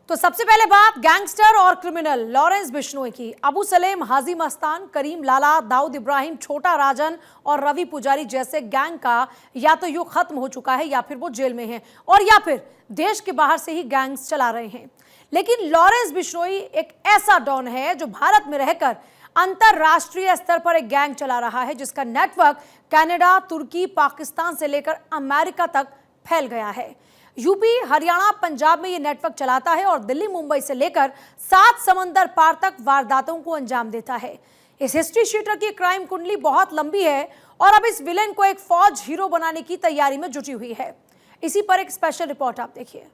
तो सबसे पहले बात गैंगस्टर और क्रिमिनल लॉरेंस बिश्नोई की। अबू सलेम, हाजी मस्तान, करीम लाला, दाऊद इब्राहिम, छोटा राजन और रवि पुजारी जैसे गैंग का या तो युग खत्म हो चुका है या फिर वो जेल में हैं और या फिर देश के बाहर से ही गैंग्स चला रहे हैं। लेकिन लॉरेंस बिश्नोई एक ऐसा डॉन है जो भारत में रहकर अंतरराष्ट्रीय स्तर पर एक गैंग चला रहा है, जिसका नेटवर्क कनाडा, तुर्की, पाकिस्तान से लेकर अमेरिका तक फैल गया है। यूपी, हरियाणा, पंजाब में यह नेटवर्क चलाता है और दिल्ली, मुंबई से लेकर 7 समंदर पार तक वारदातों को अंजाम देता है। इस हिस्ट्री शीटर की क्राइम कुंडली बहुत लंबी है और अब इस विलेन को एक फौज हीरो बनाने की तैयारी में जुटी हुई है। इसी पर एक स्पेशल रिपोर्ट आप देखिए।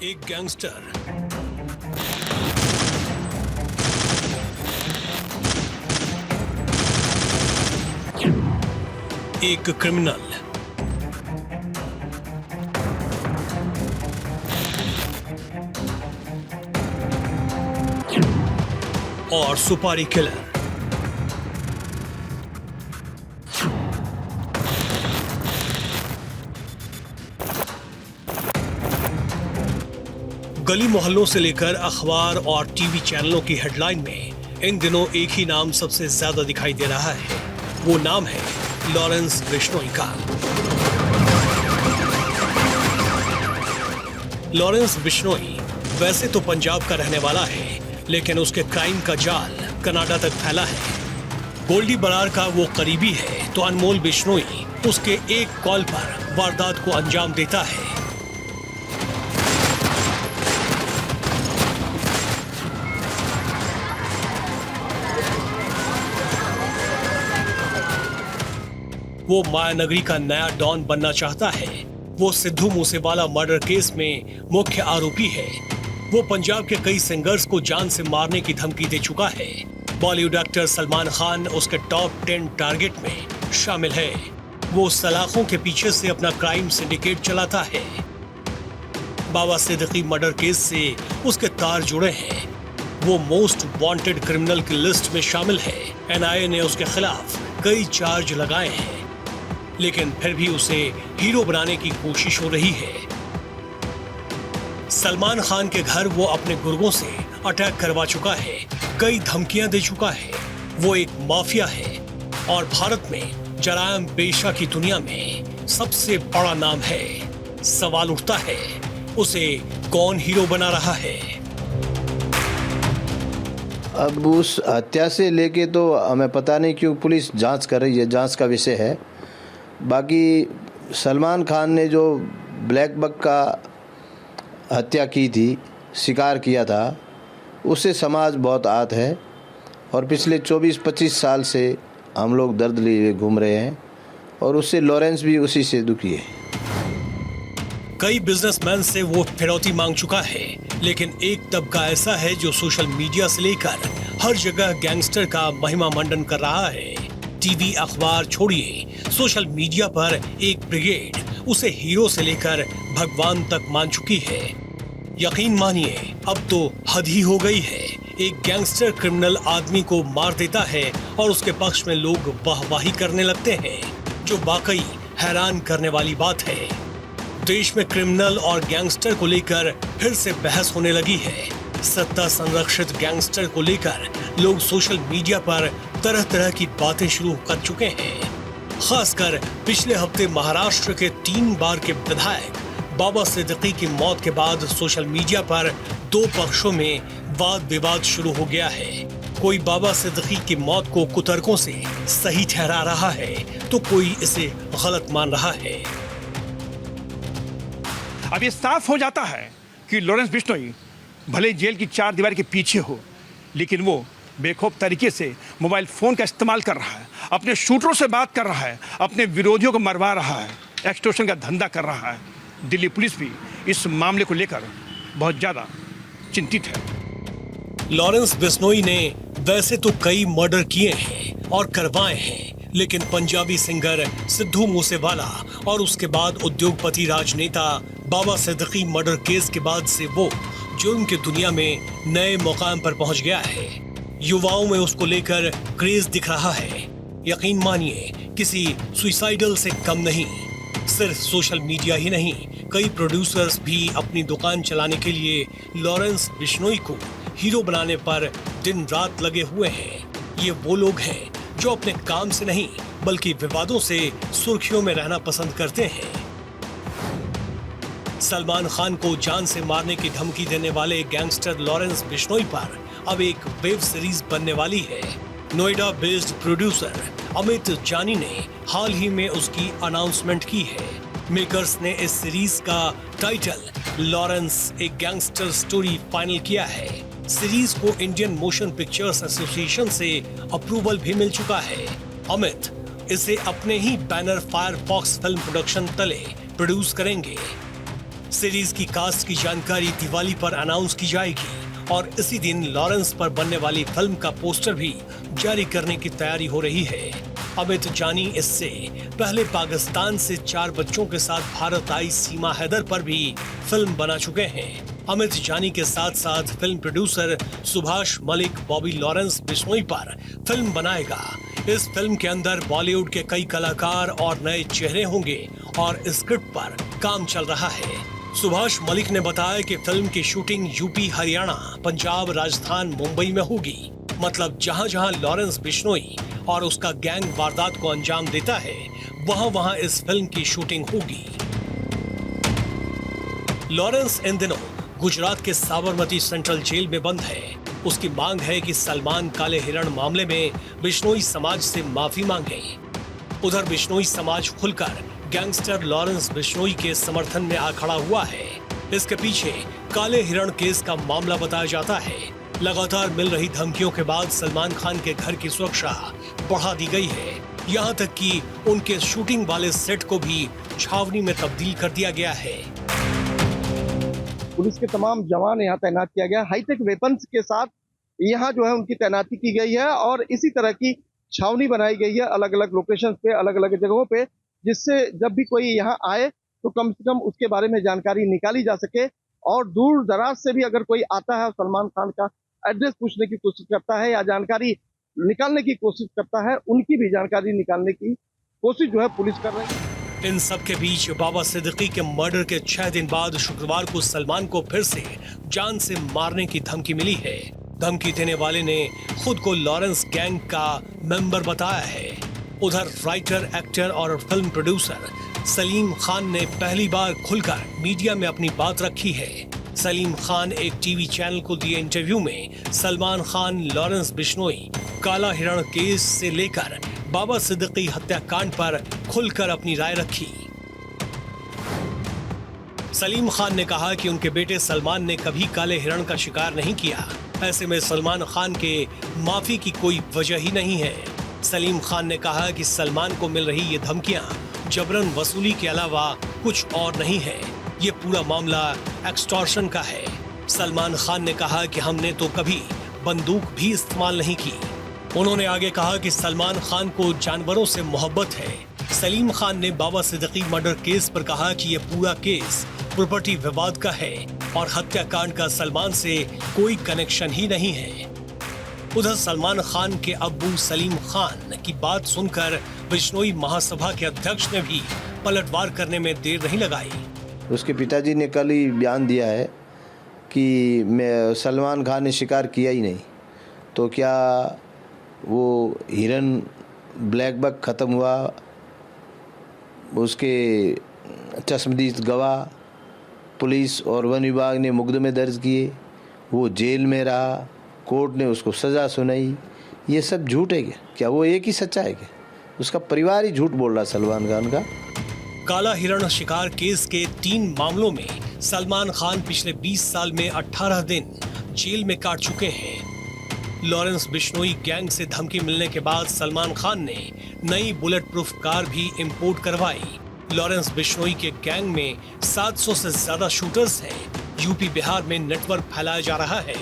एक गैंगस्टर, एक क्रिमिनल, और सुपारी किलर। गली मोहल्लों से लेकर अखबार और टीवी चैनलों की हेडलाइन में इन दिनों एक ही नाम सबसे ज्यादा दिखाई दे रहा है। वो नाम है लॉरेंस बिश्नोई का। लॉरेंस बिश्नोई वैसे तो पंजाब का रहने वाला है, लेकिन उसके क्राइम का जाल कनाडा तक फैला है। गोल्डी बरार का वो करीबी है तो अनमोल बिश्नोई उसके एक कॉल पर वारदात को अंजाम देता है। वो मायानगरी का नया डॉन बनना चाहता है। वो सिद्धू मूसेवाला मर्डर केस में मुख्य आरोपी है। वो पंजाब के कई सिंगर्स को जान से मारने की धमकी दे चुका है। बॉलीवुड एक्टर सलमान खान उसके टॉप 10 टारगेट में शामिल है। वो सलाखों के पीछे से अपना क्राइम सिंडिकेट चलाता है। बाबा सिद्दीकी मर्डर केस से उसके तार जुड़े हैं। वो मोस्ट वांटेड क्रिमिनल की लिस्ट में शामिल है। एनआईए ने उसके खिलाफ कई चार्ज लगाए हैं, लेकिन फिर भी उसे हीरो बनाने की कोशिश हो रही है। सलमान खान के घर वो अपने गुर्गों से अटैक करवा चुका है, कई धमकियां दे चुका है। वो एक माफिया है और भारत में जरायम पेशा की दुनिया में सबसे बड़ा नाम है। सवाल उठता है, उसे कौन हीरो बना रहा है? अब उस हत्या से लेके तो हमें पता नहीं क्यों पुलिस जांच कर रही है, जांच का विषय है। बाकी सलमान खान ने जो ब्लैक बक का हत्या की थी, शिकार किया था, उससे समाज बहुत आहत है और पिछले 24-25 साल से हम लोग दर्द लिए घूम रहे हैं और उससे लॉरेंस भी उसी से दुखी है। कई बिजनेसमैन से वो फिरौती मांग चुका है, लेकिन एक तबका ऐसा है जो सोशल मीडिया से लेकर हर जगह गैंगस्टर का महिमा मंडन कर रहा है। टीवी, अखबार छोड़िए, सोशल मीडिया पर एक ब्रिगेड उसे हीरो से लेकर भगवान तक मान चुकी है। यकीन मानिए, अब तो हद ही हो गई है। एक गैंगस्टर क्रिमिनल आदमी को मार देता है और उसके पक्ष में लोग वाहवाही करने लगते हैं, जो वाकई हैरान करने वाली बात है। देश में क्रिमिनल और गैंगस्टर को लेकर फिर से बहस होने लगी है। सत्ता संरक्षित गैंगस्टर को लेकर लोग सोशल मीडिया पर तरह तरह की बातें शुरू कर चुके हैं। खासकर पिछले हफ्ते महाराष्ट्र के 3 बार के विधायक बाबा सिद्दीकी की मौत के बाद सोशल मीडिया पर 2 पक्षों में वाद विवाद शुरू हो गया है। कोई बाबा सिद्दीकी की मौत को कुतर्कों से सही ठहरा रहा है तो कोई इसे गलत मान रहा है। अब ये साफ हो जाता है कि लॉरेंस बिश्नोई भले जेल की 4 दीवार के पीछे हो, लेकिन वो बेखौफ तरीके से मोबाइल फोन का इस्तेमाल कर रहा है, अपने शूटरों से बात कर रहा है, अपने विरोधियों को मरवा रहा है, एक्सटॉर्शन का धंधा कर रहा है। दिल्ली पुलिस भी इस मामले को लेकर बहुत ज्यादा चिंतित है। लॉरेंस बिश्नोई ने वैसे तो कई मर्डर किए हैं और करवाए हैं, लेकिन पंजाबी सिंगर सिद्धू मूसेवाला और उसके बाद उद्योगपति राजनेता बाबा सिद्दीकी मर्डर केस के बाद से वो जुर्म की दुनिया में नए मुकाम पर पहुंच गया है। युवाओं में उसको लेकर क्रेज दिख रहा है। यकीन मानिए किसी सुसाइडल से कम नहीं। सिर्फ सोशल मीडिया ही नहीं, कई प्रोड्यूसर्स भी अपनी दुकान चलाने के लिए लॉरेंस बिश्नोई को हीरो बनाने पर दिन रात लगे हुए हैं। ये वो लोग हैं जो अपने काम से नहीं बल्कि विवादों से सुर्खियों में रहना पसंद करते हैं। सलमान खान को जान से मारने की धमकी देने वाले गैंगस्टर लॉरेंस बिश्नोई पर अब एक वेब सीरीज बनने वाली है। नोएडा बेस्ड प्रोड्यूसर अमित जानी ने हाल ही में उसकी अनाउंसमेंट की है। मेकर्स ने इस सीरीज का टाइटल लॉरेंस एक गैंगस्टर स्टोरी फाइनल किया है। सीरीज को इंडियन मोशन पिक्चर्स एसोसिएशन से अप्रूवल भी मिल चुका है। अमित इसे अपने ही बैनर फायरफॉक्स फिल्म प्रोडक्शन तले प्रोड्यूस करेंगे। सीरीज की कास्ट की जानकारी दिवाली पर अनाउंस की जाएगी और इसी दिन लॉरेंस पर बनने वाली फिल्म का पोस्टर भी जारी करने की तैयारी हो रही है। अमित जानी इससे पहले पाकिस्तान से 4 बच्चों के साथ भारत आई सीमा हैदर पर भी फिल्म बना चुके हैं। अमित जानी के साथ साथ film producer Subhash Malik Bobby Lawrence Bishnoi पर फिल्म बनाएगा। इस फिल्म के अंदर बॉलीवुड के कई कलाकार और नए चेहरे होंगे और स्क्रिप्ट पर काम चल रहा है। सुभाष मलिक ने बताया कि फिल्म की शूटिंग यूपी, हरियाणा, पंजाब, राजस्थान, मुंबई में होगी। मतलब जहां जहां लॉरेंस बिश्नोई और उसका गैंग वारदात को अंजाम देता है, वहां वहां इस फिल्म की शूटिंग होगी। लॉरेंस इन दिनों गुजरात के साबरमती सेंट्रल जेल में बंद है। उसकी मांग है कि सलमान काले हिरण मामले में बिश्नोई समाज से माफी मांगे। उधर बिश्नोई समाज खुलकर गैंगस्टर लॉरेंस बिश्नोई के समर्थन में आ खड़ा हुआ है। इसके पीछे काले हिरण केस का मामला बताया जाता है। लगातार मिल रही धमकियों के बाद सलमान खान के घर की सुरक्षा बढ़ा दी गई है। यहाँ तक कि उनके शूटिंग वाले सेट को भी छावनी में तब्दील कर दिया गया है। पुलिस के तमाम जवान यहाँ तैनात किया गया। हाईटेक वेपन्स के साथ यहाँ जो है उनकी तैनाती की गई है और इसी तरह की छावनी बनाई गई है अलग अलग लोकेशन पे, अलग अलग जगहों पे, जिससे जब भी कोई यहाँ आए तो कम से कम उसके बारे में जानकारी निकाली जा सके। और दूर दराज से भी अगर कोई आता है और सलमान खान का एड्रेस पूछने की कोशिश करता है या जानकारी निकालने की कोशिश करता है, उनकी भी जानकारी निकालने की कोशिश जो है पुलिस कर रही है। इन सब के बीच बाबा सिद्दीकी के मर्डर के 6 दिन बाद शुक्रवार को सलमान को फिर से जान से मारने की धमकी मिली है। धमकी देने वाले ने खुद को लॉरेंस गैंग का मेंबर बताया है। उधर राइटर, एक्टर और फिल्म प्रोड्यूसर सलीम खान ने पहली बार खुलकर मीडिया में अपनी बात रखी है। सलीम खान एक टीवी चैनल को दिए इंटरव्यू में सलमान खान, लॉरेंस बिश्नोई, काला हिरण केस से लेकर बाबा सिद्दीकी हत्याकांड पर खुलकर अपनी राय रखी। सलीम खान ने कहा कि उनके बेटे सलमान ने कभी काले हिरण का शिकार नहीं किया। ऐसे में सलमान खान के माफी की कोई वजह ही नहीं है। सलीम खान ने कहा कि सलमान को मिल रही ये धमकियां जबरन वसूली के अलावा कुछ और नहीं है। ये पूरा मामला एक्सटॉर्शन का है। सलमान खान ने कहा कि हमने तो कभी बंदूक भी इस्तेमाल नहीं की। उन्होंने आगे कहा कि सलमान खान को जानवरों से मोहब्बत है। सलीम खान ने बाबा सिद्दीकी मर्डर केस पर कहा कि ये पूरा केस प्रॉपर्टी विवाद का है और हत्याकांड का सलमान से कोई कनेक्शन ही नहीं है। उधर सलमान खान के अब्बू सलीम खान की बात सुनकर बिश्नोई महासभा के अध्यक्ष ने भी पलटवार करने में देर नहीं लगाई। उसके पिताजी ने कल ही बयान दिया है कि मैं सलमान खान ने शिकार किया ही नहीं। तो क्या वो हिरन ब्लैक बक ख़त्म हुआ, उसके चश्मदीद गवाह पुलिस और वन विभाग ने मुकदमे दर्ज किए, वो जेल में रहा, कोर्ट ने उसको सज़ा सुनाई, ये सब झूठ है क्या? क्या वो एक ही सच्चा है क्या? उसका परिवार ही झूठ बोल रहा है सलमान खान का। काला हिरण शिकार केस के 3 मामलों में सलमान खान पिछले 20 साल में 18 दिन जेल में काट चुके हैं। लॉरेंस बिश्नोई गैंग से धमकी मिलने के बाद सलमान खान ने नई बुलेट प्रूफ कार भी इंपोर्ट करवाई। लॉरेंस बिश्नोई के गैंग में 700 से ज्यादा शूटर्स हैं। यूपी, बिहार में नेटवर्क फैलाया जा रहा है।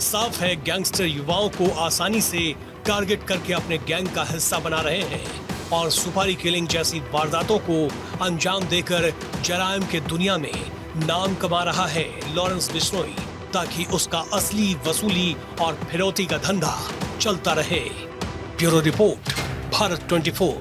साफ है गैंगस्टर युवाओं को आसानी से टारगेट करके अपने गैंग का हिस्सा बना रहे हैं और सुपारी किलिंग जैसी वारदातों को अंजाम देकर जराइम के दुनिया में नाम कमा रहा है लॉरेंस बिश्नोई। ताकि उसका असली वसूली और फिरौती का धंधा चलता रहे। Bureau report, Bharat 24।